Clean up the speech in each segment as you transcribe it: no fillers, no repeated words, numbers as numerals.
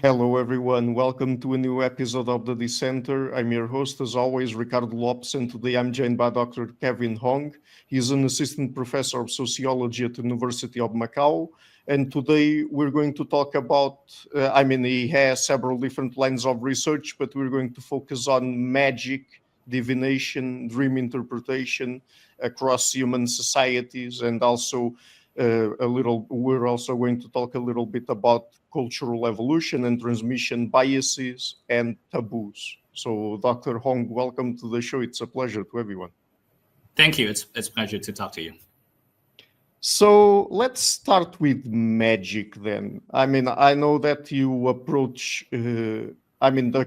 Hello, everyone. Welcome to a new episode of the Dissenter. I'm your host, as always, Ricardo Lopes, and today I'm joined by Dr. Kevin Hong. He's an Assistant Professor of Sociology at the University of Macau. And today we're going to talk about, he has several different lines of research, but we're going to focus on magic, divination, dream interpretation across human societies, and also we're also going to talk a little bit about cultural evolution and transmission biases and taboos. So, Dr. Hong, welcome to the show. It's a pleasure to everyone. Thank you. It's a pleasure to talk to you. So let's start with magic then. I know that you approach the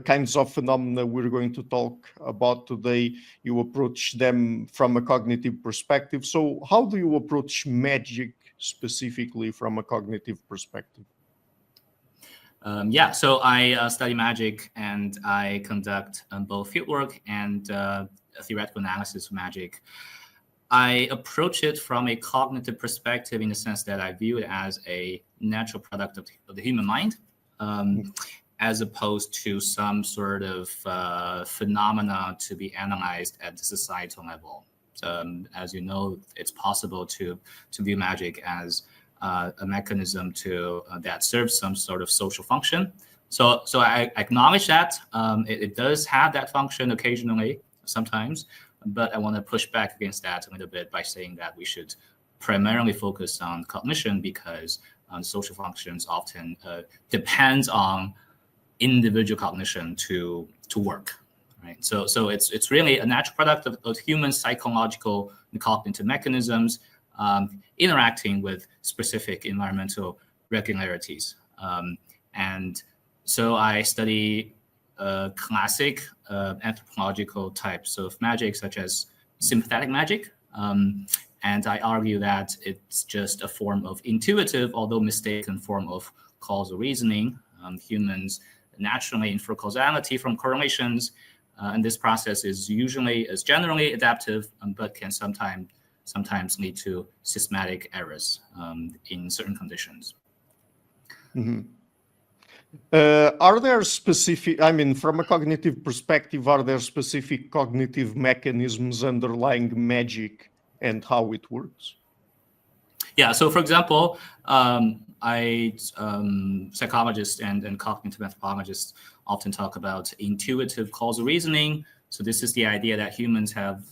kinds of phenomena we're going to talk about today, you approach them from a cognitive perspective. So how do you approach magic specifically from a cognitive perspective? So I study magic and I conduct both fieldwork and theoretical analysis of magic. I approach it from a cognitive perspective in the sense that I view it as a natural product of the human mind, as opposed to some sort of phenomena to be analyzed at the societal level. As you know, it's possible to view magic as a mechanism that serves some sort of social function. So I acknowledge that it does have that function occasionally, sometimes, but I want to push back against that a little bit by saying that we should primarily focus on cognition because social functions often depends on individual cognition to work. Right. So it's really a natural product of human psychological and cognitive mechanisms interacting with specific environmental regularities. And so I study classic anthropological types of magic, such as sympathetic magic. And I argue that it's just a form of intuitive, although mistaken form of causal reasoning. Humans naturally infer causality from correlations. And this process is generally adaptive, but can sometimes lead to systematic errors in certain conditions. Mm-hmm. Are there from a cognitive perspective, are there specific cognitive mechanisms underlying magic and how it works? Yeah, so for example, psychologists and cognitive anthropologists often talk about intuitive causal reasoning. So this is the idea that humans have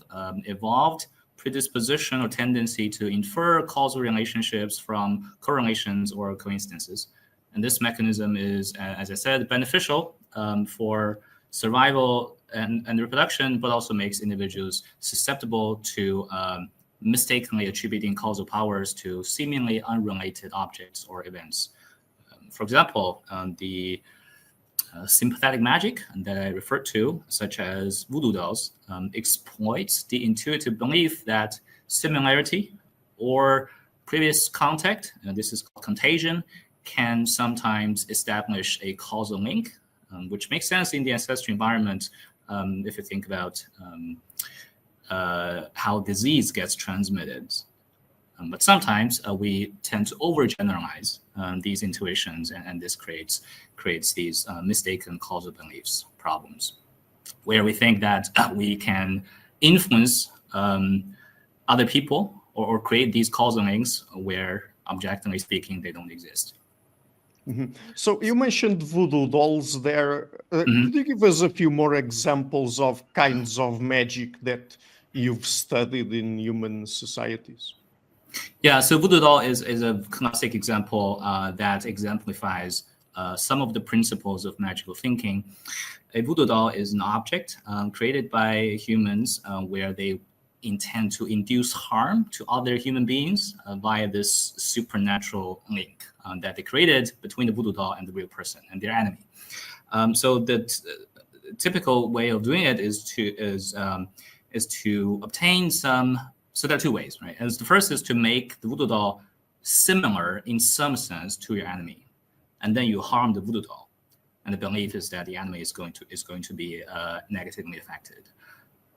evolved predisposition or tendency to infer causal relationships from correlations or coincidences. And this mechanism is, as I said, beneficial for survival and reproduction, but also makes individuals susceptible to mistakenly attributing causal powers to seemingly unrelated objects or events. For example, the sympathetic magic that I referred to, such as voodoo dolls, exploits the intuitive belief that similarity or previous contact, and this is called contagion, can sometimes establish a causal link, which makes sense in the ancestral environment if you think about how disease gets transmitted. But sometimes we tend to overgeneralize these intuitions, and this creates these mistaken causal beliefs problems, where we think that we can influence other people or create these causal links where, objectively speaking, they don't exist. Mm-hmm. So you mentioned voodoo dolls there. Could you give us a few more examples of kinds of magic that you've studied in human societies? Yeah, so voodoo doll is a classic example that exemplifies some of the principles of magical thinking. A voodoo doll is an object created by humans where they intend to induce harm to other human beings via this supernatural link that they created between the voodoo doll and the real person and their enemy. So the typical way of doing it is to obtain some. So there are two ways, right? And the first is to make the voodoo doll similar in some sense to your enemy, and then you harm the voodoo doll, and the belief is that the enemy is going to be negatively affected.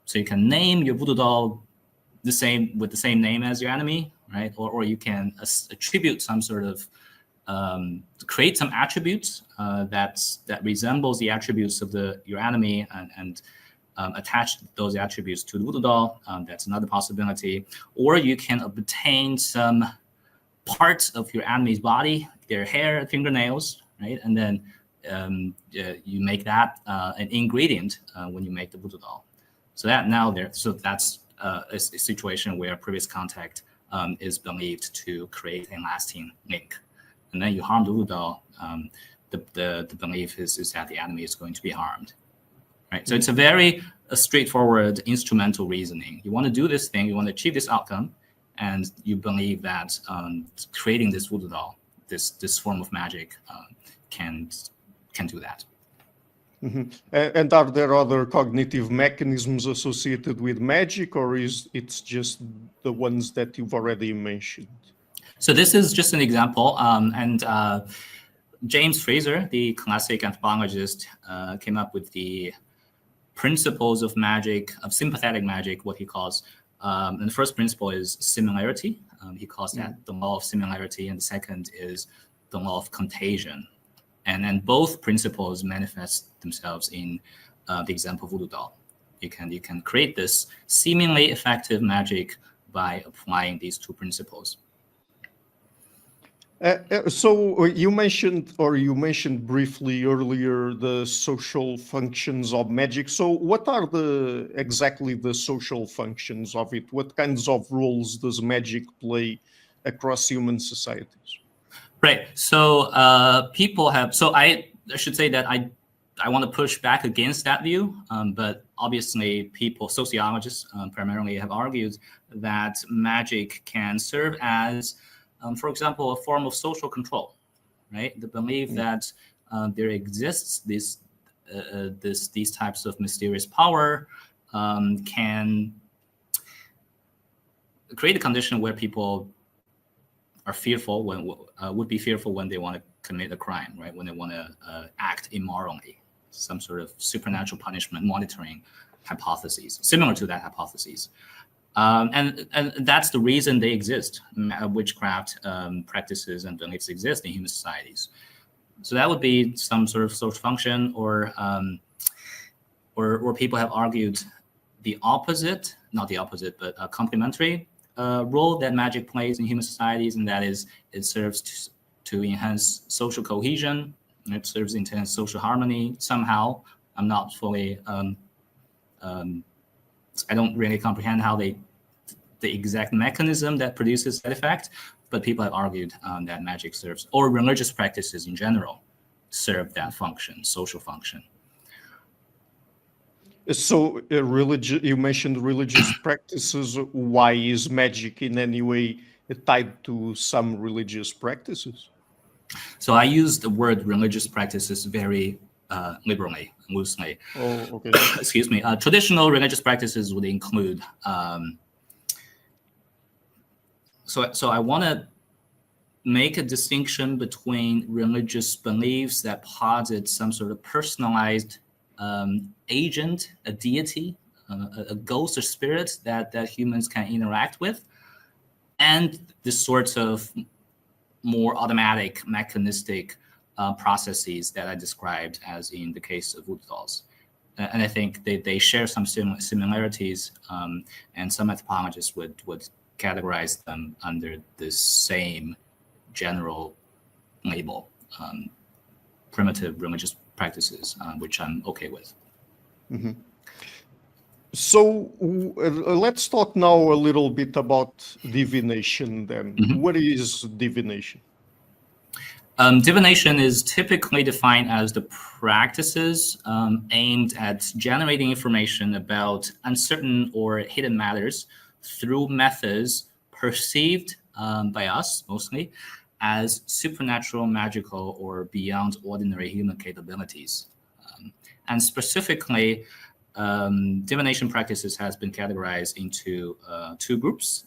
So you can name your voodoo doll with the same name as your enemy, right? Or you can attribute some sort of create some attributes that resembles the attributes of your enemy and attach those attributes to the voodoo doll. That's another possibility. Or you can obtain some parts of your enemy's body, their hair, fingernails, right? And then you make that an ingredient when you make the voodoo doll. So that's a situation where previous contact is believed to create a lasting link. And then you harm the voodoo doll, the belief is that the enemy is going to be harmed. Right? So it's a very straightforward instrumental reasoning. You want to do this thing, you want to achieve this outcome, and you believe that creating this voodoo doll, this form of magic, can do that. Mm-hmm. And are there other cognitive mechanisms associated with magic, or it's just the ones that you've already mentioned? So this is just an example, and James Fraser, the classic anthropologist, came up with the principles of magic, of sympathetic magic, what he calls. And the first principle is similarity. He calls that the law of similarity, and the second is the law of contagion. And then both principles manifest themselves in the example voodoo doll. You can create this seemingly effective magic by applying these two principles. So you mentioned briefly earlier the social functions of magic. So what are exactly the social functions of it? What kinds of roles does magic play across human societies? Right. So people have. So I should say that I want to push back against that view, but obviously sociologists primarily have argued that magic can serve as for example, a form of social control, right? The belief that there exists these types of mysterious power can create a condition where people are fearful would be fearful when they want to commit a crime, right? When they want to act immorally, some sort of supernatural punishment monitoring hypotheses, similar to that hypothesis. And that's the reason they exist. Witchcraft practices and beliefs exist in human societies. So that would be some sort of social function, or people have argued the opposite, not the opposite, but a complementary role that magic plays in human societies, and that is it serves to enhance social cohesion. It serves to enhance social harmony somehow. I'm not fully. I don't really comprehend how the exact mechanism that produces that effect, but people have argued that magic serves, or religious practices in general, serve that function, social function. So you mentioned religious practices. Why is magic in any way tied to some religious practices? So I use the word religious practices very liberally, loosely. Oh, okay. Excuse me. Traditional religious practices would include. So I want to make a distinction between religious beliefs that posit some sort of personalized agent, a deity, a ghost or spirit that humans can interact with, and the sorts of more automatic, mechanistic processes that I described, as in the case of voodoo dolls. And I think they share some similarities, and some anthropologists would categorize them under the same general label, primitive religious practices, which I'm okay with. Mm-hmm. So let's talk now a little bit about divination then. Mm-hmm. What is divination? Divination is typically defined as the practices aimed at generating information about uncertain or hidden matters through methods perceived by us mostly as supernatural, magical, or beyond ordinary human capabilities. And specifically, divination practices has been categorized into two groups,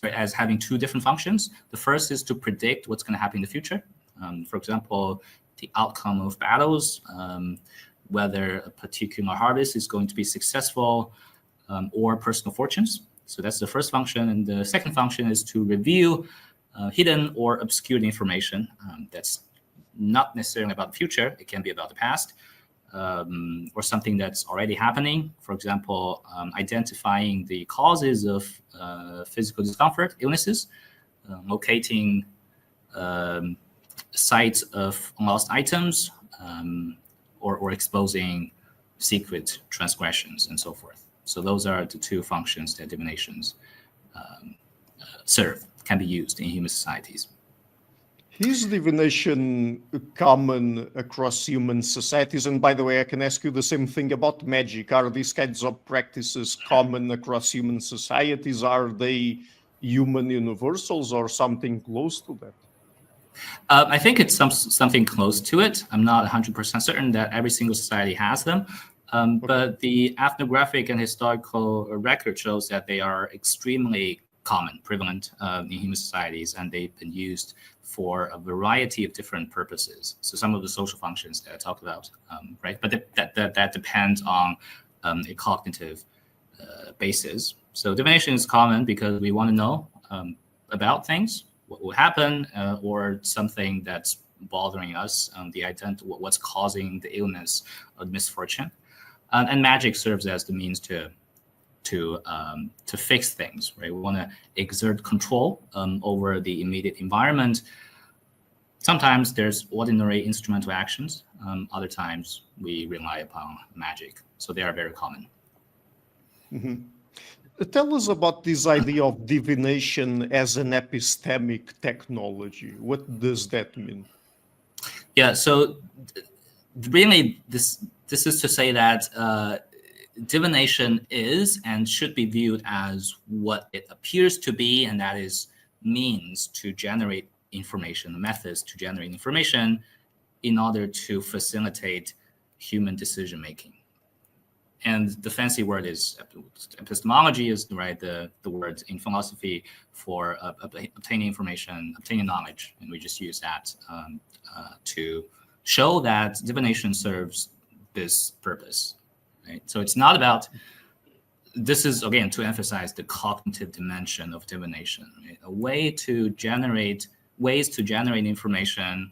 as having two different functions. The first is to predict what's going to happen in the future. For example, the outcome of battles, whether a particular harvest is going to be successful, or personal fortunes. So that's the first function. And the second function is to review hidden or obscured information that's not necessarily about the future. It can be about the past, or something that's already happening. For example, identifying the causes of physical discomfort, illnesses, locating sites of lost items, or exposing secret transgressions and so forth. So those are the two functions that divinations serve, can be used in human societies. Is divination common across human societies? And by the way, I can ask you the same thing about magic. Are these kinds of practices common across human societies? Are they human universals or something close to that? I think it's something close to it. I'm not 100% certain that every single society has them. But the ethnographic and historical record shows that they are extremely common, prevalent in human societies, and they've been used for a variety of different purposes. So some of the social functions that I talked about, right? But that depends on a cognitive basis. So divination is common because we want to know about things, what will happen, or something that's bothering us, the identity, what's causing the illness or the misfortune. And magic serves as the means to fix things, right? We want to exert control over the immediate environment. Sometimes there's ordinary instrumental actions. Other times we rely upon magic. So they are very common. Mm-hmm. Tell us about this idea of divination as an epistemic technology. What does that mean? Yeah, so really this is to say that divination is and should be viewed as what it appears to be, and that is means to generate information, methods to generate information in order to facilitate human decision making. And the fancy word is epistemology, is right the word in philosophy for obtaining information, obtaining knowledge, and we just use that to show that divination serves this purpose. Right? So it's not about, this is again to emphasize the cognitive dimension of divination, right? A way to generate ways to generate information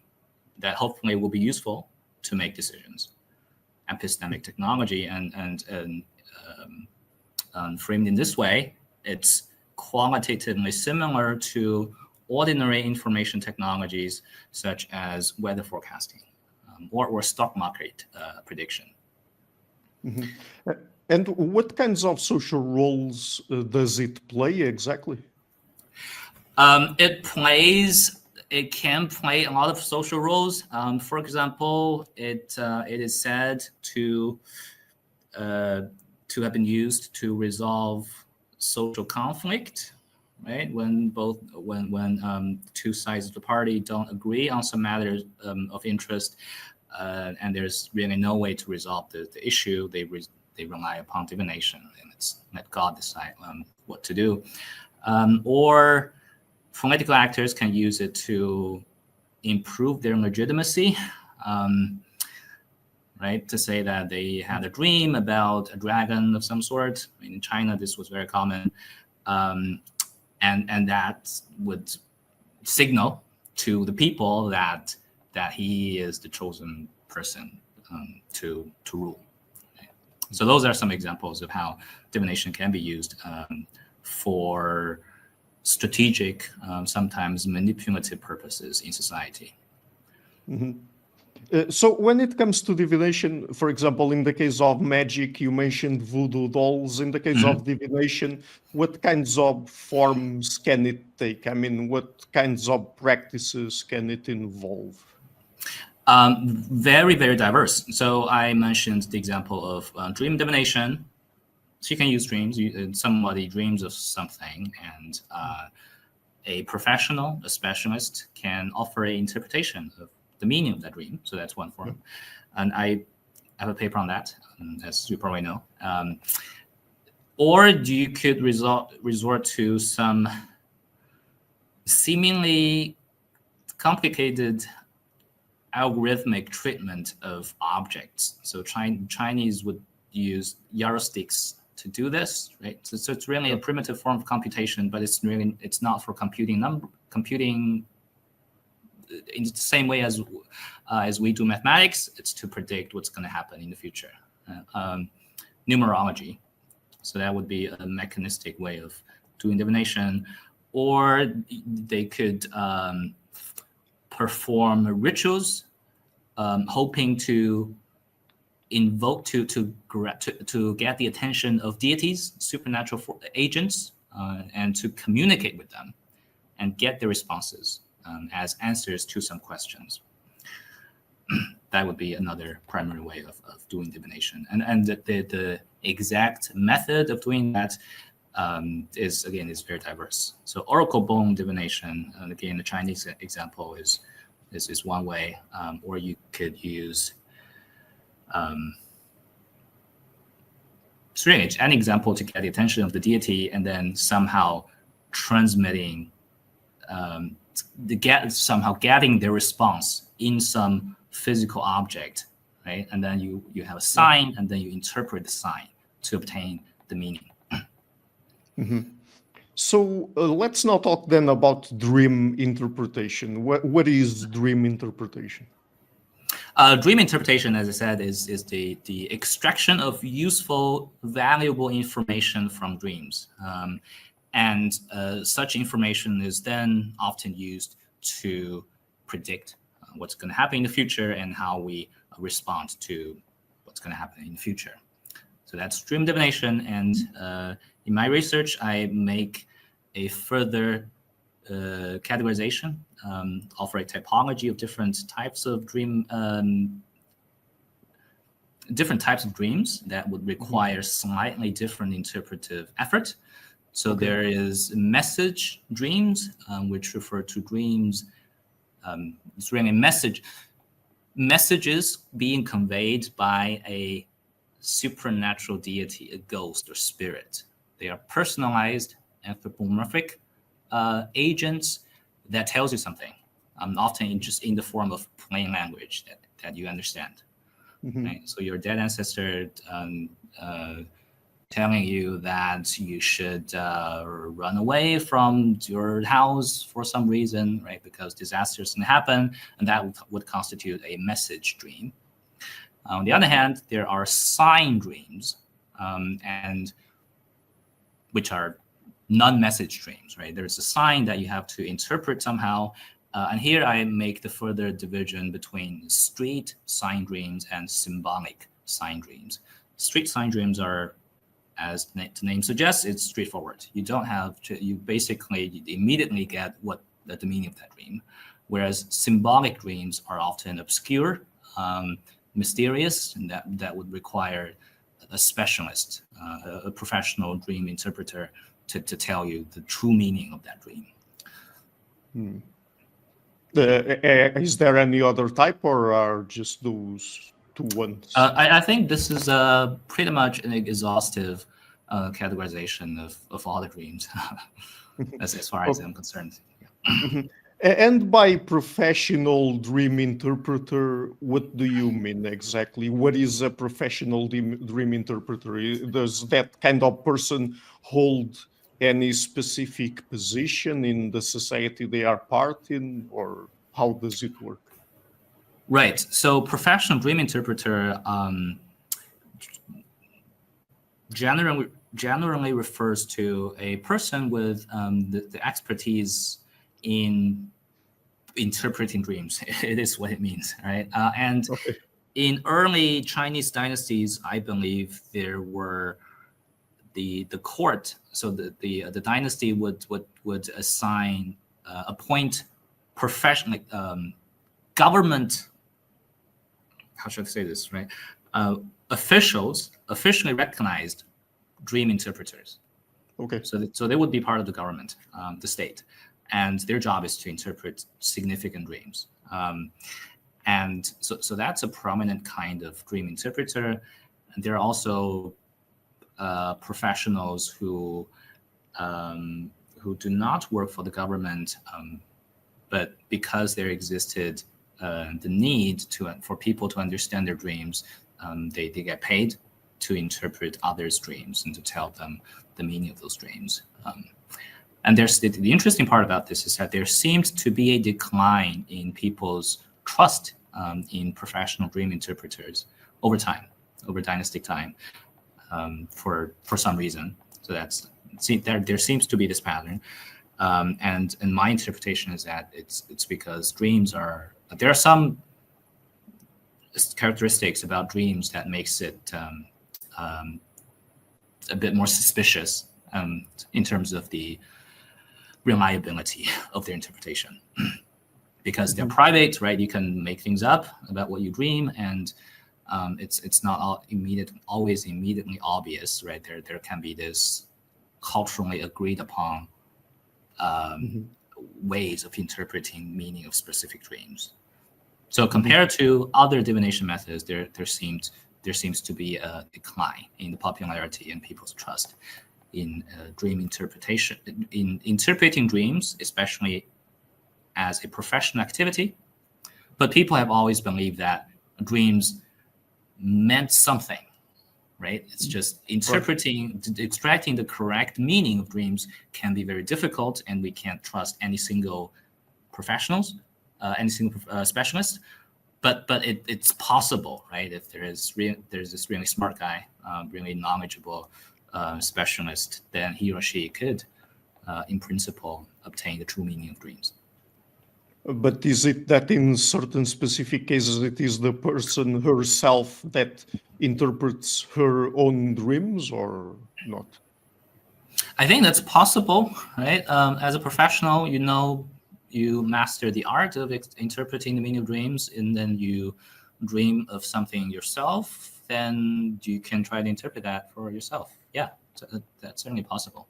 that hopefully will be useful to make decisions. Epistemic technology, and framed in this way, it's qualitatively similar to ordinary information technologies such as weather forecasting or stock market prediction. Mm-hmm. And what kinds of social roles does it play exactly? It can play a lot of social roles. For example, it is said to have been used to resolve social conflict, right? When two sides of the party don't agree on some matters of interest, and there's really no way to resolve the issue, they rely upon divination, and it's let God decide what to do, or political actors can use it to improve their legitimacy, right? To say that they had a dream about a dragon of some sort. In China, this was very common, and that would signal to the people that he is the chosen person to rule. Okay? So those are some examples of how divination can be used for strategic, sometimes manipulative purposes in society. Mm-hmm. So when it comes to divination, for example, in the case of magic, you mentioned voodoo dolls. In the case of divination, what kinds of forms can it take? I mean, what kinds of practices can it involve? Very, very diverse. So I mentioned the example of dream divination. So you can use dreams. Somebody dreams of something, and a professional, a specialist, can offer an interpretation of the meaning of that dream. So that's one form. And I have a paper on that, as you probably know. Or you could resort to some seemingly complicated algorithmic treatment of objects. So Chinese would use heuristics to do this, right? So it's really a primitive form of computation, but it's not for computing computing in the same way as we do mathematics. It's to predict what's going to happen in the future. Numerology. So that would be a mechanistic way of doing divination. Or they could perform rituals, hoping to invoke to get the attention of deities, supernatural agents, and to communicate with them and get the responses as answers to some questions. That would be another primary way of doing divination. And the exact method of doing that is very diverse. So oracle bone divination, and again, the Chinese example is one way, or you could use an example to get the attention of the deity, and then somehow transmitting, getting their response in some physical object, right? And then you have a sign, and then you interpret the sign to obtain the meaning. Mm-hmm. So let's now talk then about dream interpretation. What is dream interpretation? Dream interpretation, as I said, is the extraction of useful, valuable information from dreams. And such information is then often used to predict what's going to happen in the future and how we respond to what's going to happen in the future. So that's dream divination. And in my research, I make a further categorization, offer a typology of different types of dreams that would require slightly different interpretive effort. So there is message dreams, which refer to dreams. It's really messages being conveyed by a supernatural deity, a ghost or spirit. They are personalized, anthropomorphic agents that tells you something, often just in the form of plain language that you understand. Mm-hmm. Right? So your dead ancestor telling you that you should run away from your house for some reason, right? Because disasters can happen, and that would constitute a message dream. On the other hand, there are sign dreams, and which are non-message dreams, right? There's a sign that you have to interpret somehow. And here I make the further division between street sign dreams and symbolic sign dreams. Street sign dreams are, as the name suggests, it's straightforward. You don't have to, you immediately get what the meaning of that dream. Whereas symbolic dreams are often obscure, mysterious, and that would require a specialist, a professional dream interpreter to tell you the true meaning of that dream. Is there any other type, or are just those two ones? I think this is pretty much an exhaustive categorization of all the dreams, as far as I'm concerned. Yeah. And by professional dream interpreter, what do you mean exactly? What is a professional dream interpreter? Does that kind of person hold any specific position in the society they are part in, or how does it work? Right. So professional dream interpreter generally refers to a person with the expertise in interpreting dreams. It is what it means, right? And in early Chinese dynasties, I believe there were the court. So the dynasty would appoint professional government. How should I say this, right? Officially recognized dream interpreters. Okay. So they would be part of the government, the state, and their job is to interpret significant dreams. And so that's a prominent kind of dream interpreter. And there are also professionals who do not work for the government, but because there existed the need for people to understand their dreams, they get paid to interpret others' dreams and to tell them the meaning of those dreams. And there's the interesting part about this is that there seems to be a decline in people's trust in professional dream interpreters over time, over dynastic time, for some reason. So there seems to be this pattern. And my interpretation is that it's because there are some characteristics about dreams that makes it a bit more suspicious in terms of the reliability of their interpretation. Because they're private, right? You can make things up about what you dream, and it's not always immediately obvious, right? There can be this culturally agreed upon ways of interpreting meaning of specific dreams. So compared to other divination methods, there seems to be a decline in the popularity and people's trust in dream interpretation, in interpreting dreams, especially as a professional activity. But people have always believed that dreams meant something, right? It's just extracting the correct meaning of dreams can be very difficult, and we can't trust any single professionals, any single specialist. But it's possible, right? If there's this really smart guy, really knowledgeable specialist, then he or she could, in principle, obtain the true meaning of dreams. But is it that in certain specific cases it is the person herself that interprets her own dreams, or not? I think that's possible, right? As a professional, you master the art of interpreting the meaning of dreams, and then you dream of something yourself, then you can try to interpret that for yourself. Yeah, so that's certainly possible.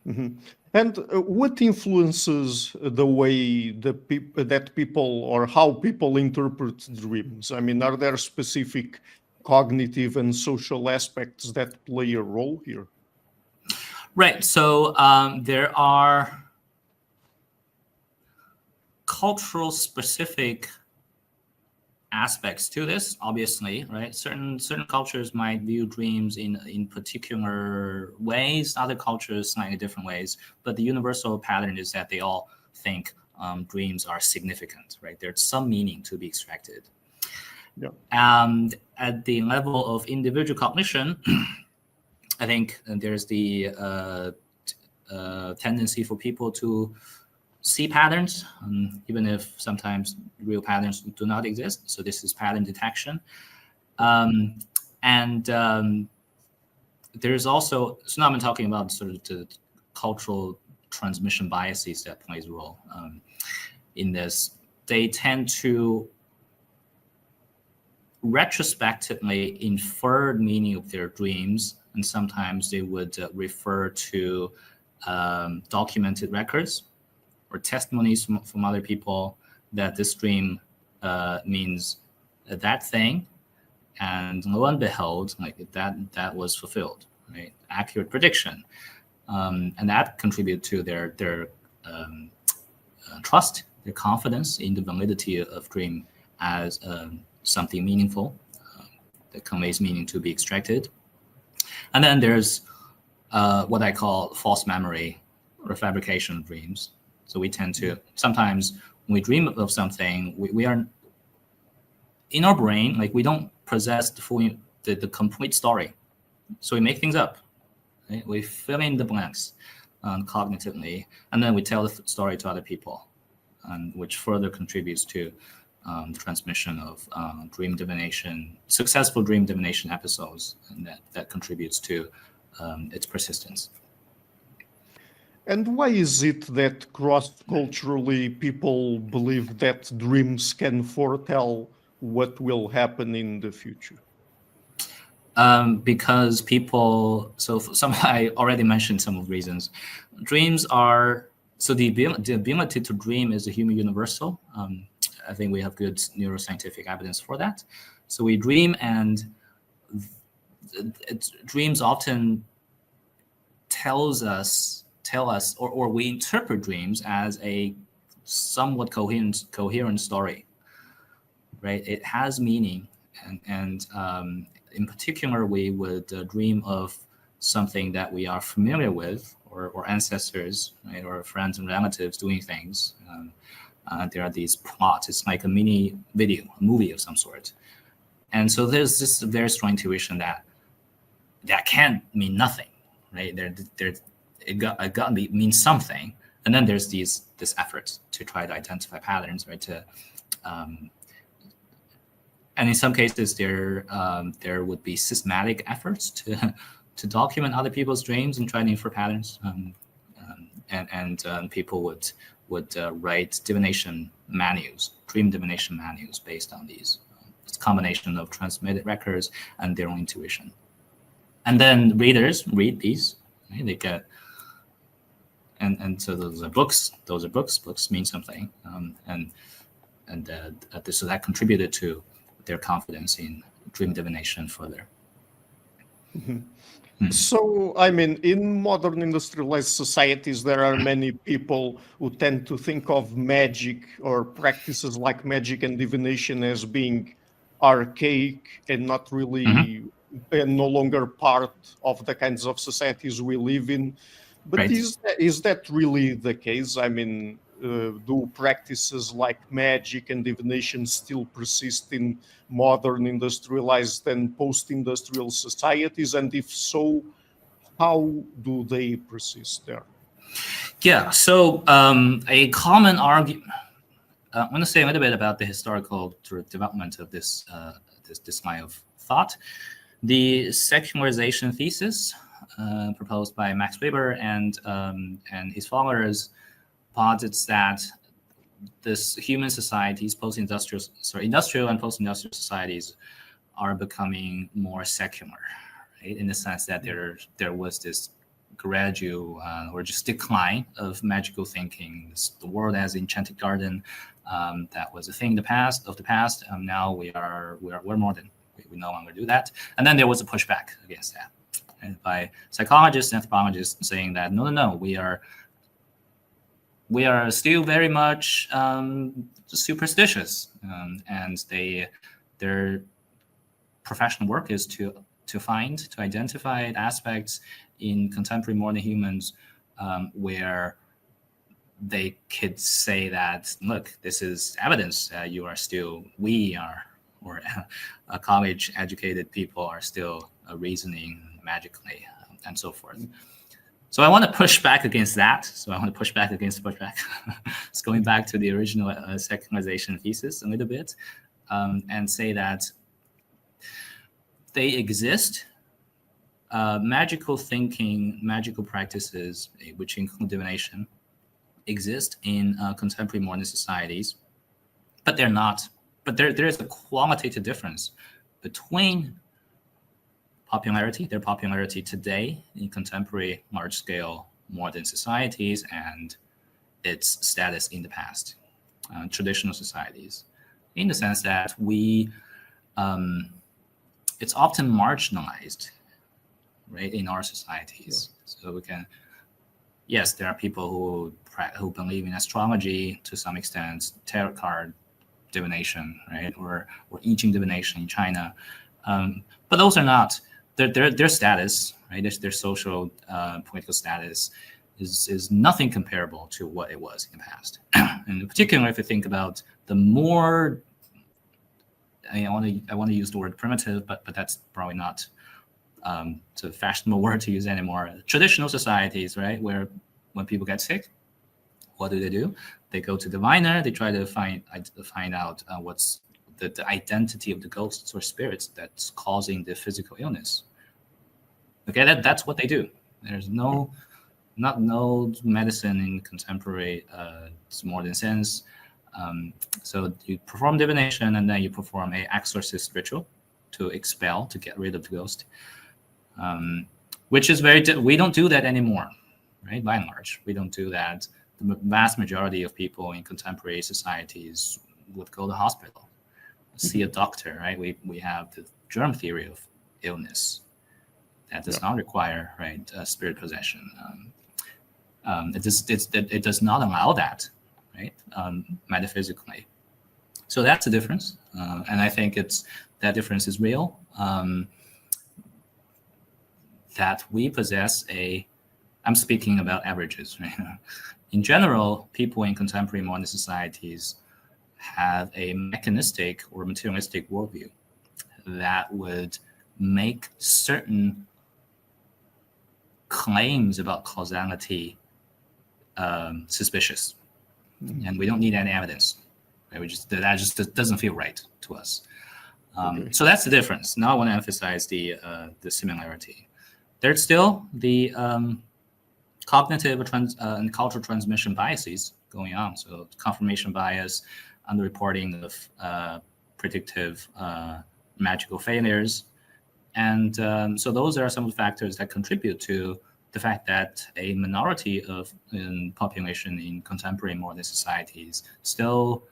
Mm-hmm. And what influences the way that people, or how people interpret dreams? I mean, are there specific cognitive and social aspects that play a role here? Right. So there are cultural specific aspects to this, obviously, right? Certain cultures might view dreams in particular ways, other cultures slightly different ways, but the universal pattern is that they all think dreams are significant, right? There's some meaning to be extracted. Yeah. And at the level of individual cognition, I think there's the tendency for people to see patterns, even if sometimes real patterns do not exist. So this is pattern detection. There's also, so now I'm talking about sort of the cultural transmission biases that plays a role in this. They tend to retrospectively infer meaning of their dreams, and sometimes they would refer to documented records or testimonies from other people that this dream means that thing, and lo and behold, like that was fulfilled, right? Accurate prediction, and that contribute to their trust, their confidence in the validity of dream as something meaningful that conveys meaning to be extracted. And then there's what I call false memory or fabrication of dreams. So we tend to, sometimes when we dream of something, we are, in our brain, like we don't possess the complete story. So we make things up, right? We fill in the blanks cognitively, and then we tell the story to other people, which further contributes to the transmission of dream divination, successful dream divination episodes, and that contributes to its persistence. And why is it that cross-culturally people believe that dreams can foretell what will happen in the future? Because people, I already mentioned some of the reasons. Dreams are, so the ability to dream is a human universal. I think we have good neuroscientific evidence for that. So we dream, and dreams often tell us, or we interpret dreams as a somewhat coherent story, right? It has meaning, and in particular, we would dream of something that we are familiar with, or ancestors, right, or friends and relatives doing things. There are these plots. It's like a mini video, a movie of some sort. And so there's this very strong intuition that can't mean nothing, right? It got to mean something. And then there's this effort to try to identify patterns, right? And in some cases, there would be systematic efforts to document other people's dreams and try to infer patterns. And people would write divination manuals, dream divination manuals based on these. It's a combination of transmitted records and their own intuition. And then readers read these, right? They get, and so those are books. Books mean something, so that contributed to their confidence in dream divination further. So, I mean, in modern industrialized societies, there are many people who tend to think of magic or practices like magic and divination as being archaic and not really, and no longer part of the kinds of societies we live in. But Right. Is that really the case? I mean, do practices like magic and divination still persist in modern industrialized and post-industrial societies? And if so, how do they persist there? Yeah, so a common argument, I want to say a little bit about the historical development of this line of thought. The secularization thesis proposed by Max Weber and his followers posits that this human societies, industrial and post-industrial societies, are becoming more secular, right? In the sense that there was this gradual or just decline of magical thinking. The world as enchanted garden, that was a thing of the past. Now we're modern. We no longer do that. And then there was a pushback against that, and by psychologists and anthropologists saying that no, we are still very much superstitious, and their professional work is to identify aspects in contemporary modern humans where they could say that, look, this is evidence that we are, or college-educated people are still reasoning magically, and so forth. So I want to push back against that. So I want to push back against the pushback. It's going back to the original secularization thesis a little bit, and say that they exist. Magical thinking, magical practices, which include divination, exist in contemporary modern societies, but they're not. But there is a qualitative difference between their popularity today in contemporary large-scale modern societies and its status in the past, traditional societies, in the sense that it's often marginalized, right, in our societies. So yes, there are people who believe in astrology to some extent, tarot card divination, right, or I Ching divination in China, but those are not their status, right? Their social, political status is nothing comparable to what it was in the past. And in particular, if you think about the more, I want to use the word primitive, but that's probably not a fashionable word to use anymore. Traditional societies, right, where when people get sick, what do? They go to the diviner. They try to find out what's the identity of the ghosts or spirits that's causing the physical illness. Okay, that's what they do. There's no medicine in contemporary modern sense. So you perform divination, and then you perform a exorcist ritual to get rid of the ghost, which is we don't do that anymore, right? By and large, we don't do that. The vast majority of people in contemporary societies would go to the hospital, see a doctor, right? We have the germ theory of illness that does not require, right, spirit possession. It does not allow that, right, metaphysically. So that's the difference, and I think that difference is real. That we possess I'm speaking about averages right now. In general, people in contemporary modern societies have a mechanistic or materialistic worldview that would make certain claims about causality suspicious, and we don't need any evidence. Right? That just doesn't feel right to us. So that's the difference. Now I want to emphasize the similarity. There's still the cognitive and cultural transmission biases going on. So confirmation bias, underreporting of predictive magical failures. And so those are some of the factors that contribute to the fact that a minority of population in contemporary modern societies still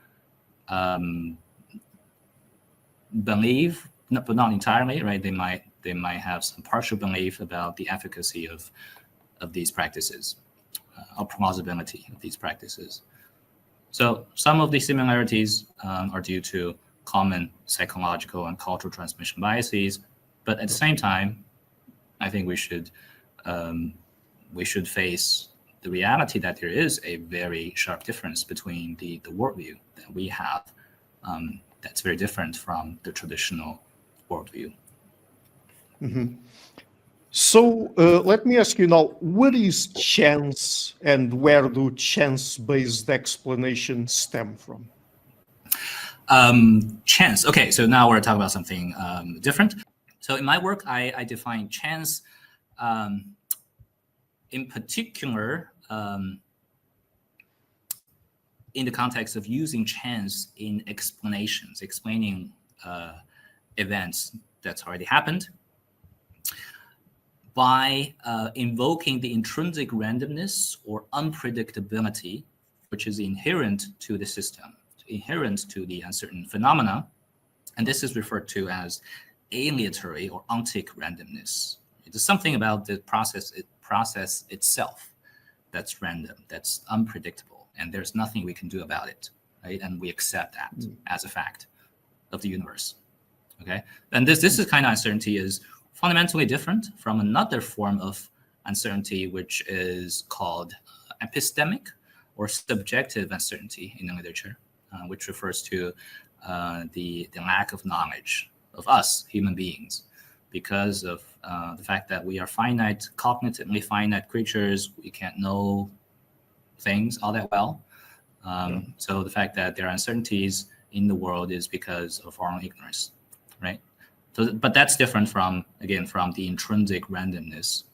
believe, but not entirely, right? They might have some partial belief about the efficacy of these practices, or plausibility of these practices. So some of the similarities are due to common psychological and cultural transmission biases, but at the same time, I think we should face the reality that there is a very sharp difference between the worldview that we have that's very different from the traditional worldview. Mm-hmm. So let me ask you now, what is chance and where do chance-based explanations stem from? Chance. Okay, so now we're talking about something different. So in my work, I define chance in particular in the context of using chance in explanations, explaining events that's already happened by invoking the intrinsic randomness or unpredictability, which is inherent to the system, inherent to the uncertain phenomena. And this is referred to as aleatory or ontic randomness. It is something about the process itself that's random, that's unpredictable, and there's nothing we can do about it, right? And we accept that as a fact of the universe, okay? And this kind of uncertainty is fundamentally different from another form of uncertainty, which is called epistemic or subjective uncertainty in the literature, which refers to the lack of knowledge of us, human beings, because of the fact that we are finite, cognitively finite creatures. We can't know things all that well. So the fact that there are uncertainties in the world is because of our own ignorance, right? So, but that's different from the intrinsic randomness,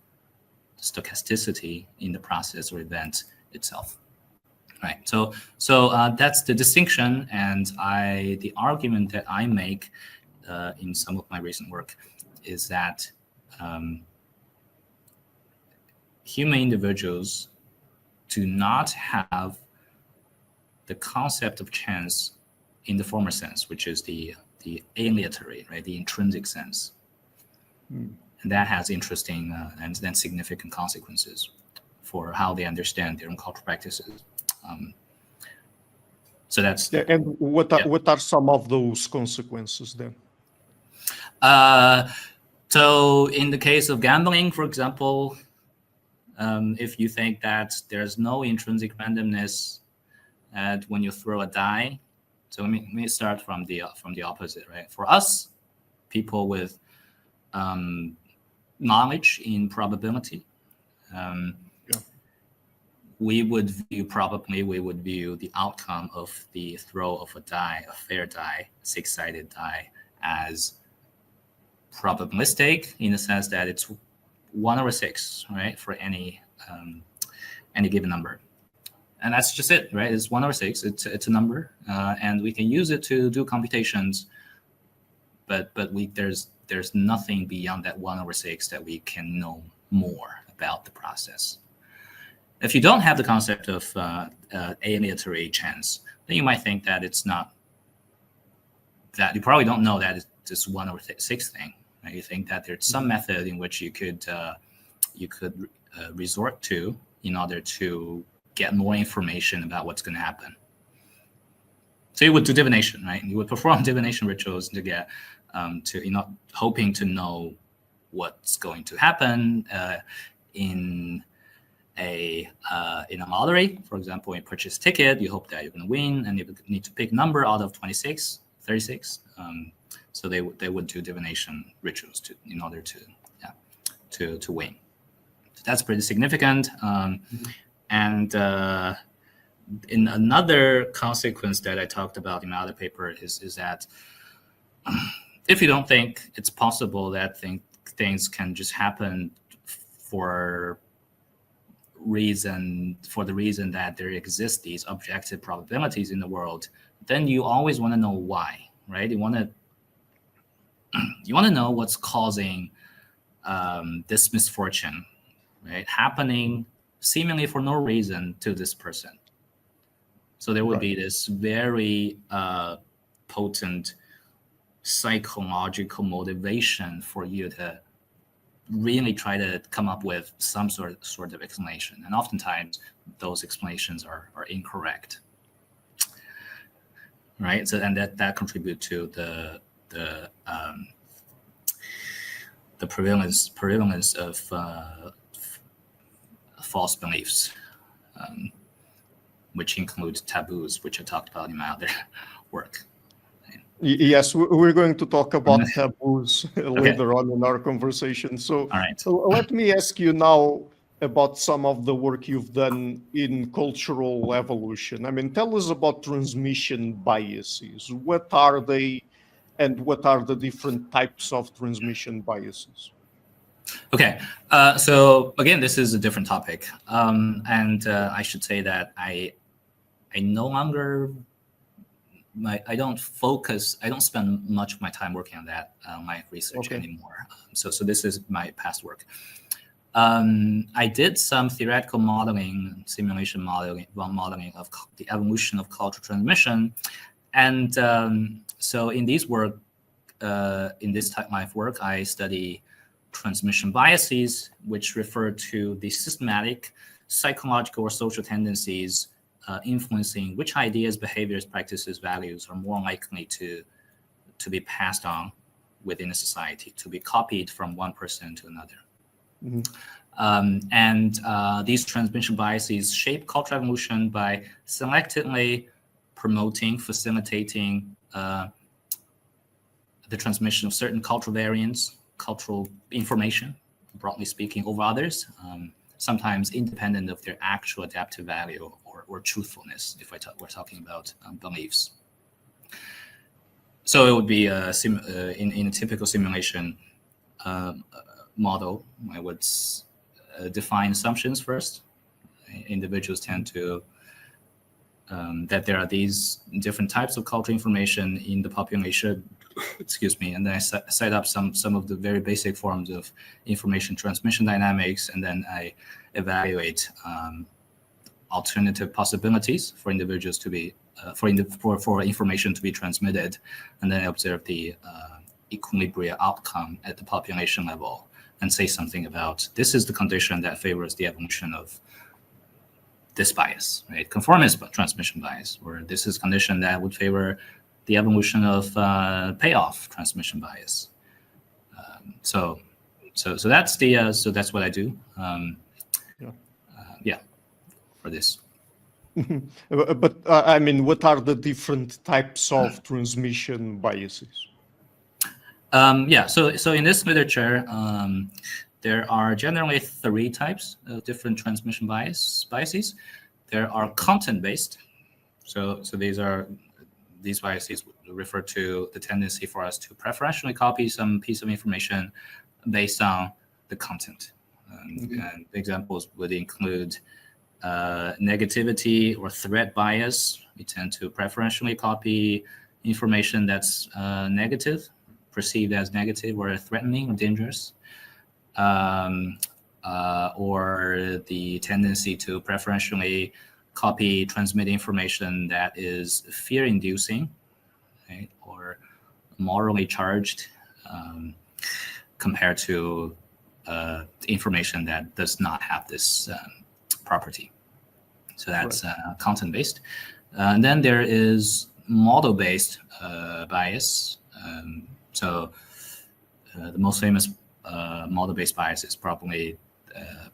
stochasticity in the process or event itself, right? So that's the distinction, and the argument that I make in some of my recent work is that human individuals do not have the concept of chance in the former sense, which is the aleatory, right, the intrinsic sense. And that has interesting and then significant consequences for how they understand their own cultural practices. So that's... Yeah, and what are some of those consequences then? So in the case of gambling, for example, if you think that there's no intrinsic randomness when you throw a die, so let me start from the opposite, right? For us, people with knowledge in probability, we would view the outcome of the throw of a die, a fair die, six-sided die, as probabilistic in the sense that it's 1 over 6, right, for any given number. And that's just it, right? It's 1 over 6. It's a number, and we can use it to do computations. But there's nothing beyond that 1 over 6 that we can know more about the process. If you don't have the concept of aleatory chance, then you might think that it's not. That you probably don't know that it's this 1 over 6 thing. Right? You think that there's some method in which you could resort to in order to get more information about what's going to happen. So you would do divination, right? You would perform divination rituals to get hoping to know what's going to happen in in a lottery, for example, you purchase a ticket, you hope that you're going to win, and you need to pick a number out of 26, 36. So they would do divination rituals in order to win. So that's pretty significant. And in another consequence that I talked about in my other paper is that if you don't think it's possible that things can just happen for the reason that there exist these objective probabilities in the world, then you always want to know why, right? You want to know what's causing this misfortune, right, happening seemingly for no reason to this person. So there would be this very potent psychological motivation for you to really try to come up with some sort of explanation, and oftentimes those explanations are incorrect, right? So and that contribute to the prevalence of false beliefs, which include taboos, which I talked about in my other work. Yes, we're going to talk about taboos later on in our conversation. So, let me ask you now about some of the work you've done in cultural evolution. I mean, tell us about transmission biases. What are they, and what are the different types of transmission biases? Okay, so again, this is a different topic, and I should say that I no longer. I don't spend much of my time working on that, my research anymore. So this is my past work. I did some theoretical modeling, simulation modeling of the evolution of cultural transmission. And so in this type of work, I study transmission biases, which refer to the systematic psychological or social tendencies influencing which ideas, behaviors, practices, values are more likely to be passed on within a society, to be copied from one person to another. And these transmission biases shape cultural evolution by selectively promoting, facilitating the transmission of certain cultural variants, cultural information, broadly speaking, over others, sometimes independent of their actual adaptive value or truthfulness, if we're talking about beliefs. So it would be in a typical simulation model, I would define assumptions first. Individuals tend to that there are these different types of cultural information in the population, and then I set up some of the very basic forms of information transmission dynamics, and then I evaluate alternative possibilities for individuals to be for information to be transmitted, and then I observe the equilibrium outcome at the population level and say something about this is the condition that favors the evolution of this bias, right? Conformist transmission bias, or this is condition that would favor the evolution of payoff transmission bias. So that's so that's what I do. For this. But I mean, what are the different types of transmission biases? So in this literature, there are generally 3 types of different transmission biases. There are content-based. So these biases refer to the tendency for us to preferentially copy some piece of information based on the content. And examples would include negativity or threat bias. We tend to preferentially copy information that's negative, perceived as negative or threatening or dangerous, or the tendency to preferentially copy, transmit information that is fear-inducing, right, or morally charged, compared to information that does not have this property. So that's content-based. And then there is model-based bias. So the most famous model-based bias is probably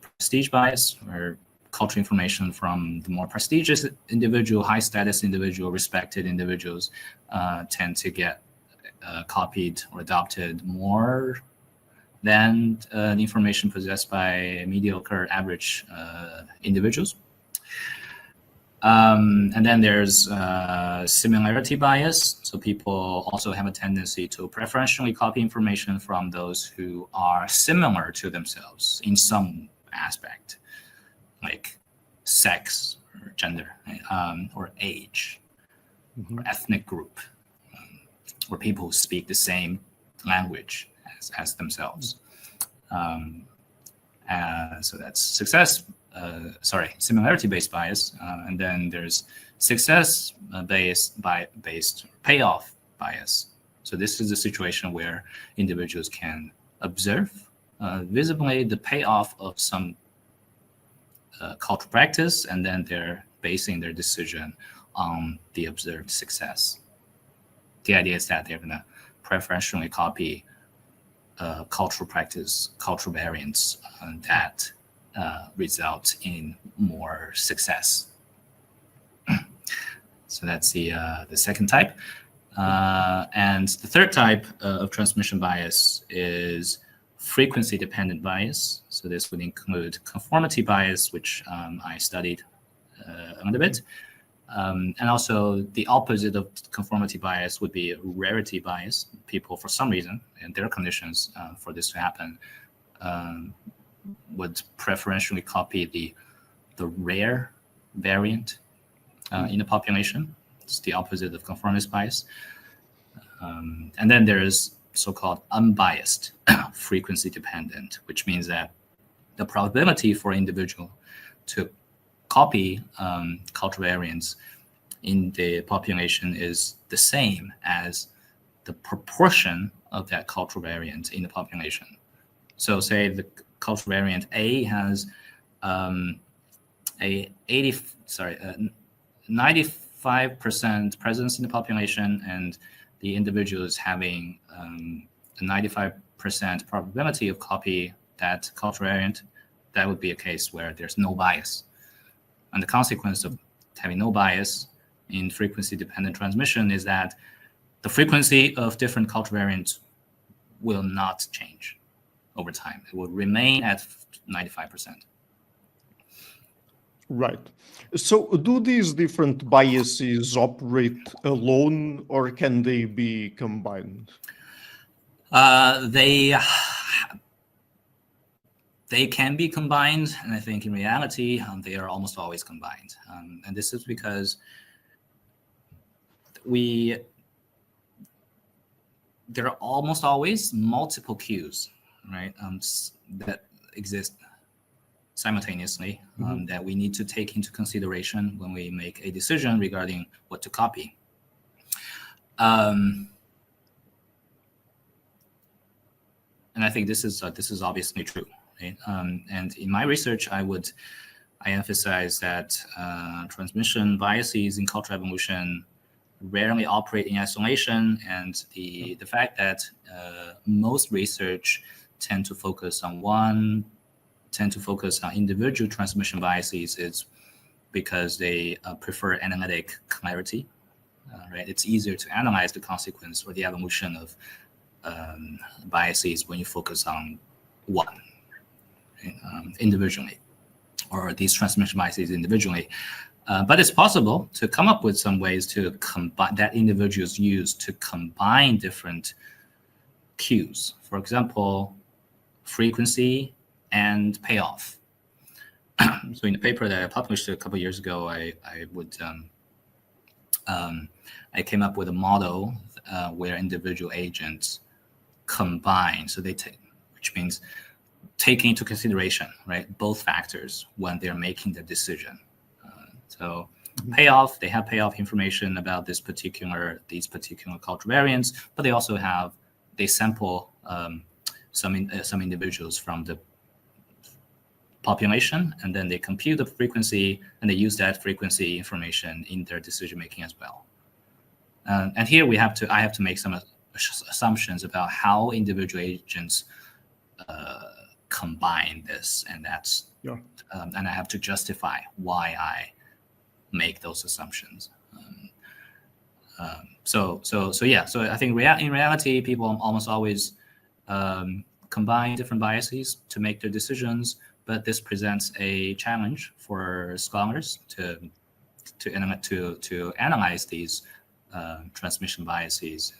prestige bias, where cultural information from the more prestigious individual, high status individual, respected individuals tend to get copied or adopted more than the information possessed by mediocre average individuals. And then there's similarity bias. So people also have a tendency to preferentially copy information from those who are similar to themselves in some aspect, like sex or gender, or age, or ethnic group, or people who speak the same language as themselves. So that's similarity-based bias, and then there's success-based payoff bias. So this is a situation where individuals can observe visibly the payoff of some cultural practice, and then they're basing their decision on the observed success. The idea is that they're going to preferentially copy cultural practice, cultural variants that result in more success. So that's the second type. And the third type of transmission bias is frequency-dependent bias. So this would include conformity bias, which I studied a little bit. And also the opposite of conformity bias would be rarity bias. People, for some reason, and there are conditions for this to happen, would preferentially copy the rare variant in the population. It's the opposite of conformist bias. And then there's so-called unbiased frequency dependent, which means that the probability for an individual to copy cultural variants in the population is the same as the proportion of that cultural variant in the population. So say the cultural variant A has a 95% presence in the population, and the individual is having a 95% probability of copy that cultural variant. That would be a case where there's no bias. And the consequence of having no bias in frequency-dependent transmission is that the frequency of different cultural variants will not change over time. It will remain at 95%. Right. So do these different biases operate alone, or can they be combined? They can be combined, and I think in reality, they are almost always combined. And this is because there are almost always multiple cues, right, that exist simultaneously, that we need to take into consideration when we make a decision regarding what to copy. And I think this is obviously true. Right? And in my research, I emphasize that transmission biases in cultural evolution rarely operate in isolation, and the fact that most research tend to focus on individual transmission biases is because they prefer analytic clarity. Right? It's easier to analyze the consequence or the evolution of biases when you focus on one individually, or these transmission biases individually. But it's possible to come up with some ways to combine that individuals use to combine different cues. For example, frequency and payoff. So in the paper that I published a couple of years ago, I came up with a model where individual agents combine. So which means taking into consideration, right, both factors when they're making the decision. So payoff, they have payoff information about these particular cultural variants, but they sample some individuals from the population, and then they compute the frequency, and they use that frequency information in their decision making as well. And here I have to make some assumptions about how individual agents combine this, and that's and I have to justify why I make those assumptions. So I think in reality, people almost always combine different biases to make their decisions, but this presents a challenge for scholars to analyze these transmission biases,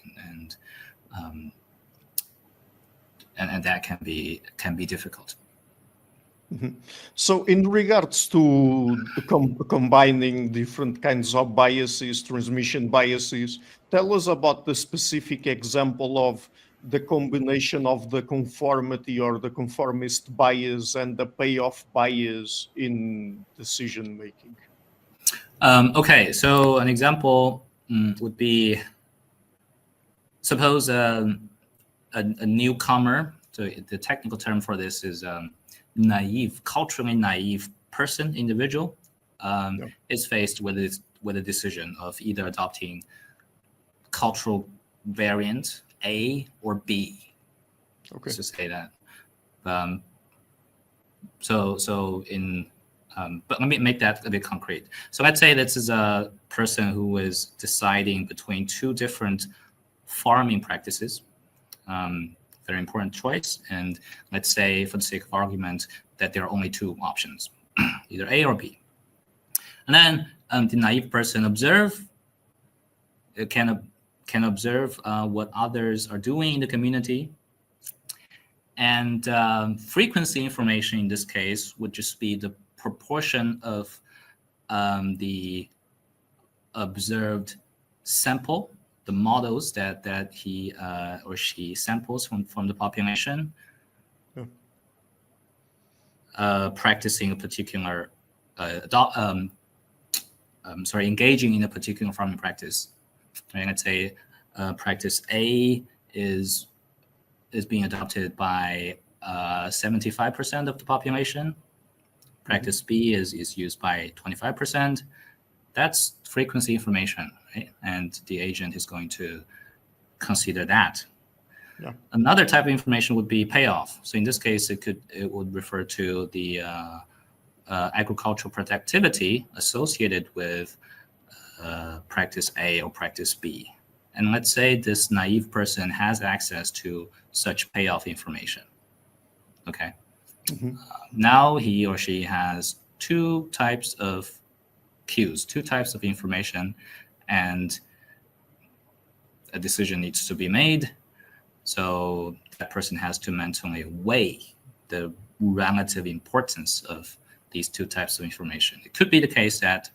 and that can be difficult. So in regards to combining different kinds of biases, transmission biases, tell us about the specific example of the combination of the conformity or the conformist bias and the payoff bias in decision making. Okay, so an example would be, suppose a newcomer, so the technical term for this is culturally naive individual, is faced with a decision of either adopting cultural variant A or B. Okay. To say that. But let me make that a bit concrete. So let's say this is a person who is deciding between two different farming practices. Very important choice. And let's say, for the sake of argument, that there are only two options, either A or B. And then the naive person can observe what others are doing in the community. And frequency information in this case would just be the proportion of the observed sample, the models that he or she samples from the population, practicing a particular, engaging in a particular farming practice. Right? Let's say practice A is being adopted by 75% of the population. Practice B is used by 25%. That's frequency information, right? And the agent is going to consider that. Yeah. Another type of information would be payoff. So in this case, it would refer to the agricultural productivity associated with practice A or practice B. And let's say this naive person has access to such payoff information. Okay. Now he or she has two types of cues, two types of information, and a decision needs to be made. So that person has to mentally weigh the relative importance of these two types of information. It could be the case that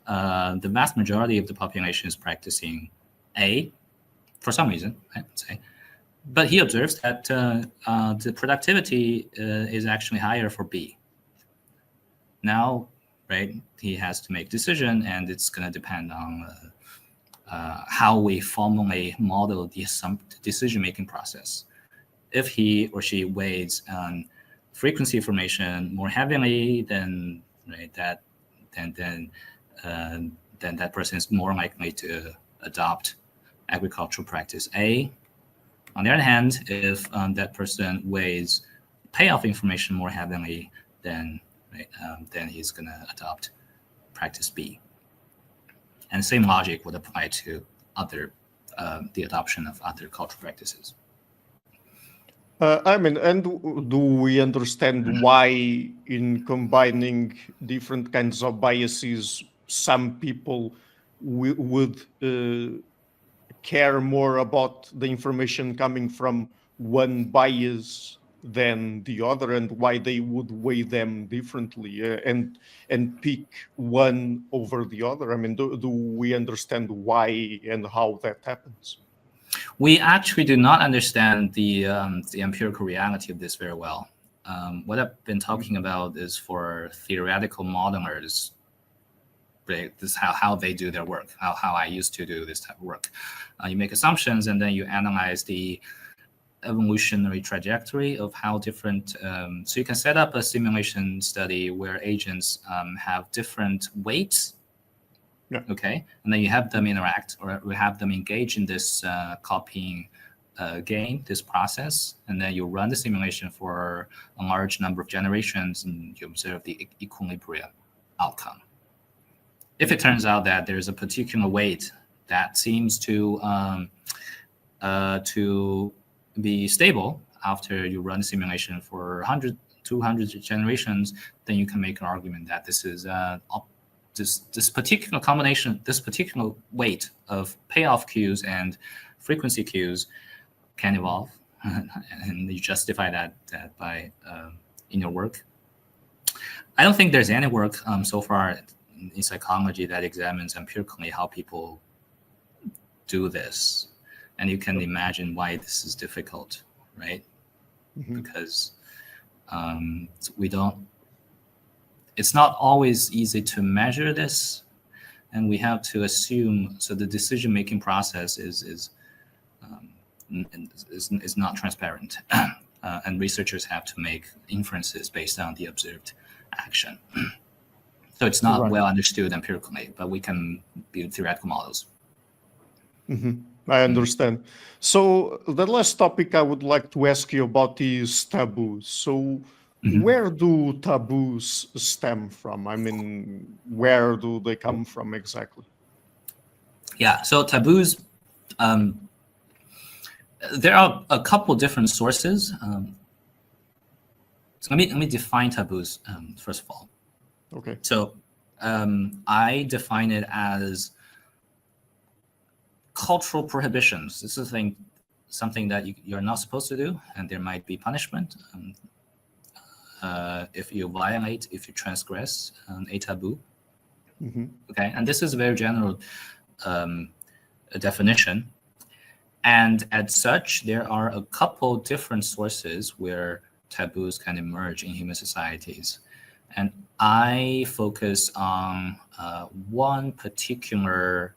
the vast majority of the population is practicing A for some reason, I'd say. But he observes that the productivity is actually higher for B. Now, right, he has to make a decision, and it's going to depend on how we formally model the decision-making process. If he or she weighs frequency information more heavily, then that person is more likely to adopt agricultural practice A. On the other hand, if that person weighs payoff information more heavily, then he's going to adopt practice B. And the same logic would apply to the adoption of other cultural practices. And do we understand why in combining different kinds of biases, some people would care more about the information coming from one bias than the other, and why they would weigh them differently and pick one over the other? I mean, do we understand why and how that happens? We actually do not understand the empirical reality of this very well. What I've been talking about is for theoretical modelers. This is how they do their work, how I used to do this type of work. You make assumptions, and then you analyze the evolutionary trajectory of how different, so you can set up a simulation study where agents have different weights, okay, and then you have them interact, or we have them engage in this copying game, this process, and then you run the simulation for a large number of generations, and you observe the equilibrium outcome. If it turns out that there's a particular weight that seems to be stable after you run the simulation for 100, 200 generations, then you can make an argument that this is this particular combination, this particular weight of payoff cues and frequency cues can evolve, and you justify that by in your work. I don't think there's any work so far in psychology that examines empirically how people do this, and you can imagine why this is difficult, right? Mm-hmm. Because it's not always easy to measure this, and we have to assume, so the decision-making process is not transparent, and researchers have to make inferences based on the observed action. So it's not well understood empirically, but we can build theoretical models. Mm-hmm. I understand. So the last topic I would like to ask you about is taboos. So where do taboos stem from? I mean, where do they come from exactly? Yeah, so taboos, there are a couple different sources. So let me define taboos first of all. Okay. So I define it as cultural prohibitions. This is something that you're not supposed to do, and there might be punishment if you violate, if you transgress a taboo. Mm-hmm. Okay, and this is a very general definition. And as such, there are a couple different sources where taboos can emerge in human societies. And I focus on one particular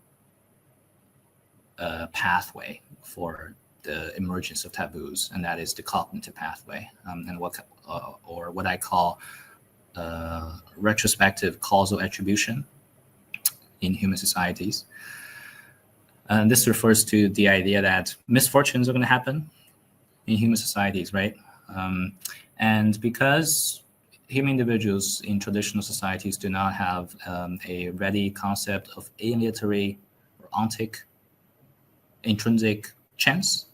pathway for the emergence of taboos, and that is the cognitive pathway, and what I call retrospective causal attribution in human societies. And this refers to the idea that misfortunes are going to happen in human societies, right? And because human individuals in traditional societies do not have a ready concept of aleatory or ontic intrinsic chance,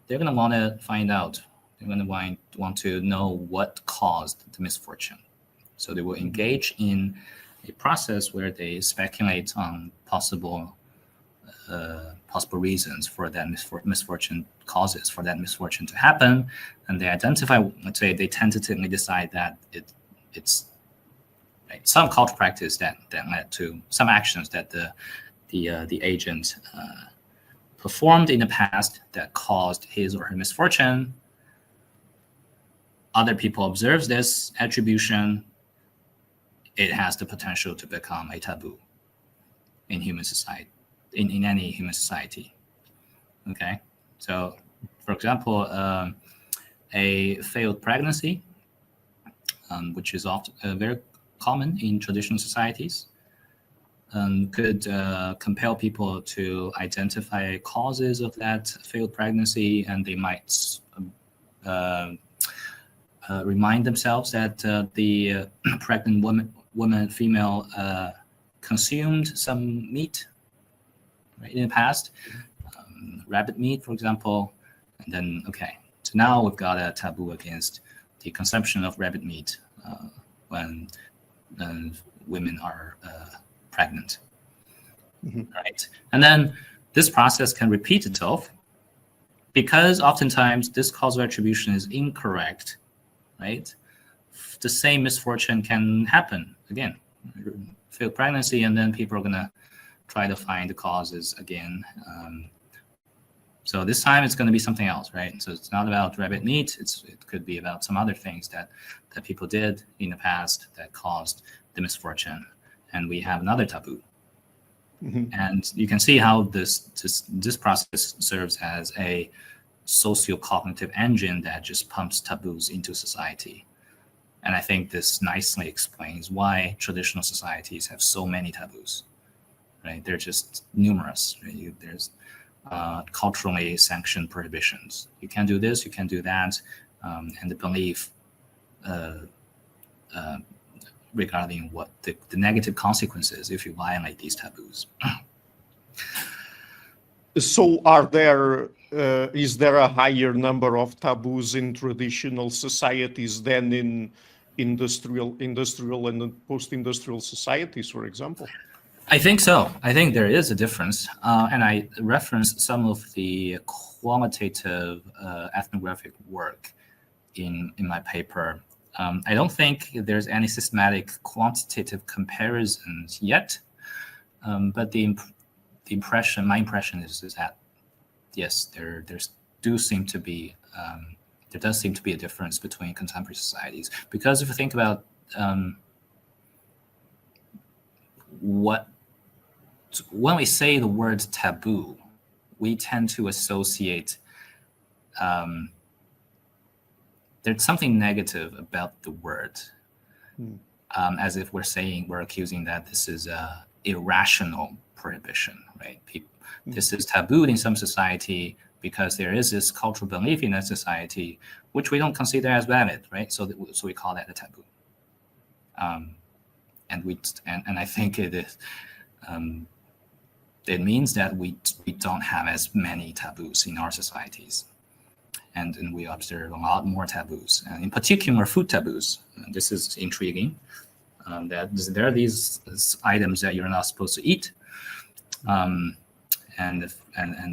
they're going to want to find out. They're going to want to know what caused the misfortune. So they will engage in a process where they speculate on possible reasons for that misfortune, causes for that misfortune to happen, and they identify. Let's say they tentatively decide that it's right, some cultural practice that led to some actions that the agent performed in the past that caused his or her misfortune. Other people observe this attribution. It has the potential to become a taboo in human society, in any human society. Okay, so for example, a failed pregnancy, which is often very common in traditional societies, could compel people to identify causes of that failed pregnancy, and they might remind themselves that the pregnant female consumed some meat, right, in the past, rabbit meat, for example, and then so now we've got a taboo against the consumption of rabbit meat when women are pregnant, right? And then this process can repeat itself because oftentimes this causal attribution is incorrect, right? The same misfortune can happen again, failed pregnancy, and then people are gonna try to find the causes again. So this time it's going to be something else, right? So it's not about rabbit meat. It could be about some other things that people did in the past that caused the misfortune, and we have another taboo. Mm-hmm. And you can see how this process serves as a socio-cognitive engine that just pumps taboos into society. And I think this nicely explains why traditional societies have so many taboos, right? They're just numerous. Right? There's culturally sanctioned prohibitions. You can't do this, you can't do that, and the belief regarding what the negative consequences if you violate these taboos. So is there a higher number of taboos in traditional societies than in industrial and post-industrial societies, for example? I think so. I think there is a difference. And I referenced some of the qualitative ethnographic work in my paper. I don't think there's any systematic quantitative comparisons yet, but my impression is that yes, there does seem to be a difference between contemporary societies, because if you think about when we say the word taboo, we tend to associate there's something negative about the word, as if we're accusing that this is a irrational prohibition, right? This is tabooed in some society because there is this cultural belief in that society which we don't consider as valid, right? So we call that a taboo, and I think it is. It means that we don't have as many taboos in our societies, and we observe a lot more taboos, and in particular food taboos. And this is intriguing. That there are these items that you're not supposed to eat, and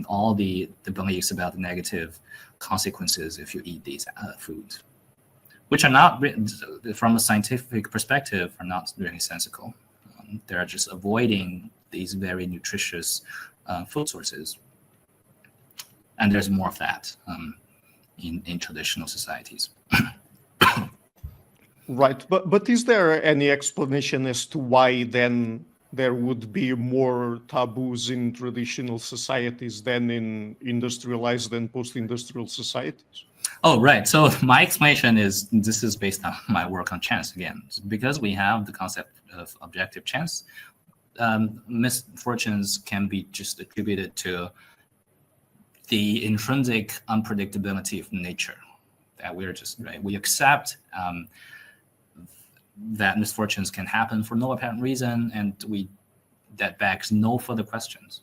all the beliefs about the negative consequences if you eat these foods, which are not, from a scientific perspective, are not really sensical. They're just avoiding these very nutritious food sources, and there's more of that in traditional societies. Right, but is there any explanation as to why then there would be more taboos in traditional societies than in industrialized and post-industrial societies? Oh, right. So my explanation is this is based on my work on chance again, because we have the concept of objective chance. Misfortunes can be just attributed to the intrinsic unpredictability of nature, that we're just, right, we accept that misfortunes can happen for no apparent reason, and that begs no further questions.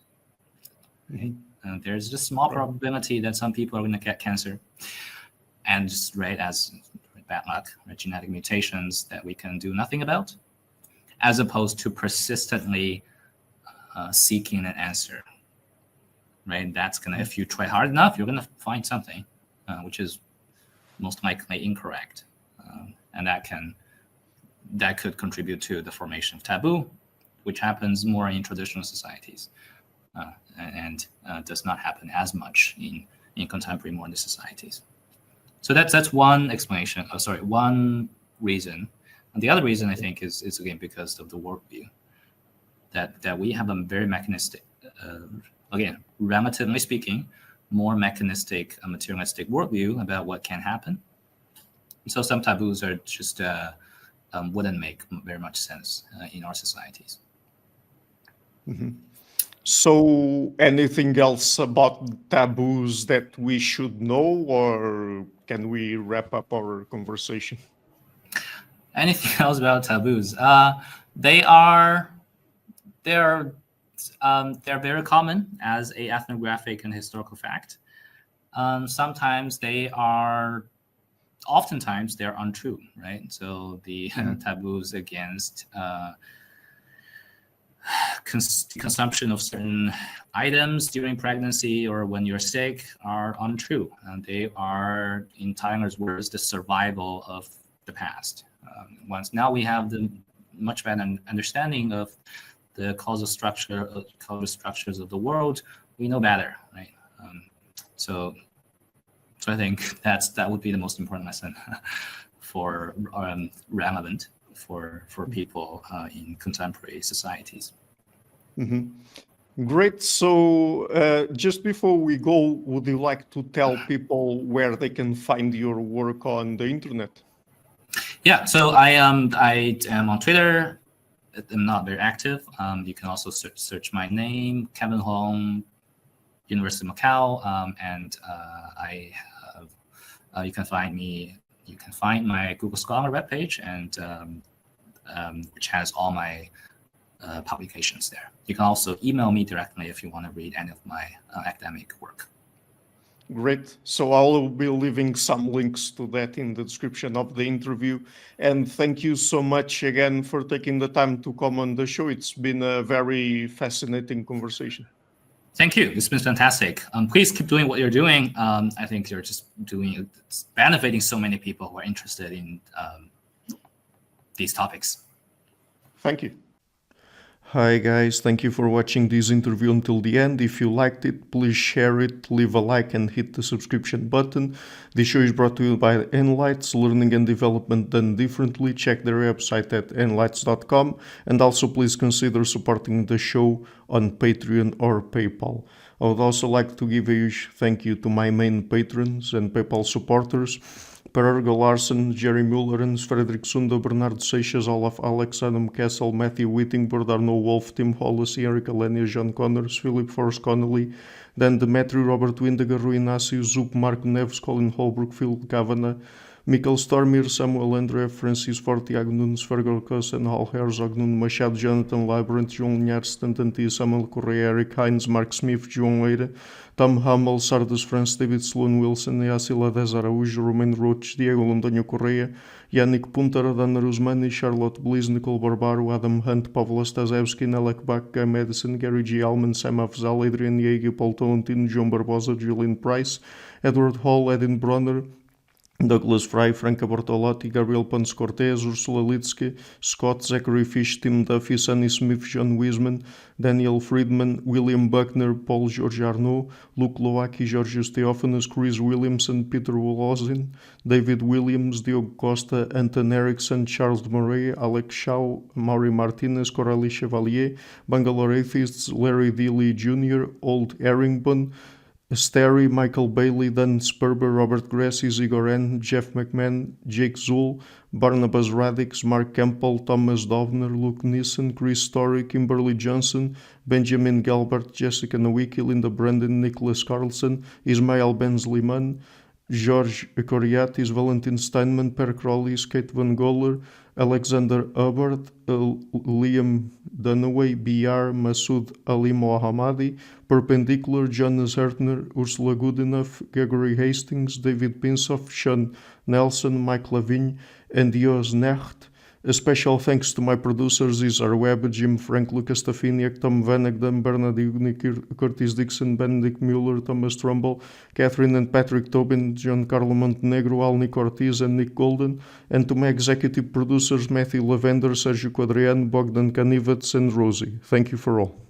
Mm-hmm. There's just small probability that some people are going to get cancer, and just, right, as bad luck, right, genetic mutations that we can do nothing about, as opposed to persistently seeking an answer, right? That's gonna, if you try hard enough, you're gonna find something which is most likely incorrect, and that could contribute to the formation of taboo, which happens more in traditional societies, and does not happen as much in contemporary modern societies. So that's one explanation. One reason. And the other reason, I think, is again because of the worldview, that we have a very mechanistic, again, relatively speaking, more mechanistic, materialistic worldview about what can happen. So some taboos are just wouldn't make very much sense in our societies. Mm-hmm. So anything else about taboos that we should know, or can we wrap up our conversation? Anything else about taboos? They're very common as a ethnographic and historical fact. Oftentimes they're untrue, right? So the taboos against consumption of certain items during pregnancy or when you're sick are untrue, and they are, in Tyler's words, the survival of the past. Once now we have the much better understanding of the causal structures of the world, we know better, right? So I think that would be the most important lesson for relevant for people in contemporary societies. Mm-hmm. Great. So just before we go, would you like to tell people where they can find your work on the internet? Yeah, so I am on Twitter. I'm not very active. You can also search my name, Kevin Hong, University of Macau, and you can find me. You can find my Google Scholar webpage, and which has all my publications there. You can also email me directly if you want to read any of my academic work. Great. So I'll be leaving some links to that in the description of the interview. And thank you so much again for taking the time to come on the show. It's been a very fascinating conversation. Thank you. It's been fantastic. Please keep doing what you're doing. I think you're just it's benefiting so many people who are interested in these topics. Thank you. Hi guys, thank you for watching this interview until the end. If you liked it, please share it, leave a like and hit the subscription button. This show is brought to you by Enlights, learning and development done differently. Check their website at enlights.com, and also please consider supporting the show on Patreon or PayPal. I would also like to give a huge thank you to my main patrons and PayPal supporters: Per Ergo Larsen, Jerry Mullerens, Frederick Sunda, Bernardo Seixas, Olaf Alex, Adam Kessel, Matthew Whittingford, Arno Wolf, Tim Hollis, Eric Alenia, John Connors, Philip Forrest Connolly, Dan Demetri, Robert Windiger, Rui Inácio, Zup, Marco Neves, Colin Holbrook, Phil Kavanagh, Mikkel Stormir, Samuel André, Francis Ford, Tiago Nunes, Fergal Cossen, Hal Herzog, Nuno Machado, Jonathan Librant, João Linhares, Stantantia, Samuel Correia, Eric Hines, Mark Smith, João Eira, Tom Hummel, Sardas France, David Sloan Wilson, Yacila Dez Araújo, Romain Roach, Diego Londoño Correia, Yannick Punter, Dana Rusmani, Charlotte Bliss, Nicole Barbaro, Adam Hunt, Pavlo Stasevski, Nelek Bach, Guy Madison, Gary G. Alman, Sam Afzal, Adrian Yeager, Paul Tolentino, João Barbosa, Julian Price, Edward Hall, Edin Bronner, Douglas Fry, Franca Bortolotti, Gabriel Ponce Cortez, Ursula Litsky, Scott, Zachary Fish, Tim Duffy, Sonny Smith, John Wiseman, Daniel Friedman, William Buckner, Paul George Arnaud, Luke Loaki, Georgios Theophanes, Chris Williamson, Peter Wolozin, David Williams, Diogo Costa, Anton Erickson, Charles Murray, Alex Shaw, Maury Martinez, Coralie Chevalier, Bangalore Atheists, Larry Dealey Jr., Old Erringbon, Sterry, Michael Bailey, Dan Sperber, Robert Grassi, Igor N., Jeff McMahon, Jake Zool, Barnabas Radix, Mark Campbell, Thomas Dovner, Luke Nissen, Chris Story, Kimberly Johnson, Benjamin Galbert, Jessica Nowicki, Linda Brandon, Nicholas Carlson, Ismail Benzliman, George Coriatis, Valentin Steinman, Per Crowley, Kate Van Goller, Alexander Hubbard, Liam Dunaway, BR, Masood Ali Mohammadi, Perpendicular, Jonas Hertner, Ursula Goodenough, Gregory Hastings, David Pinsoff, Sean Nelson, Mike Lavigne, and Dios Necht. A special thanks to my producers: Isar Webb, Jim Frank, Lucas Stafiniak, Tom Vanagdam, Bernard Ugnik, Curtis Dixon, Benedict Mueller, Thomas Trumbull, Catherine and Patrick Tobin, John Carlo Montenegro, Alnick Ortiz, and Nick Golden, and to my executive producers Matthew Lavender, Sergio Quadriano, Bogdan Kanivets, and Rosie. Thank you for all.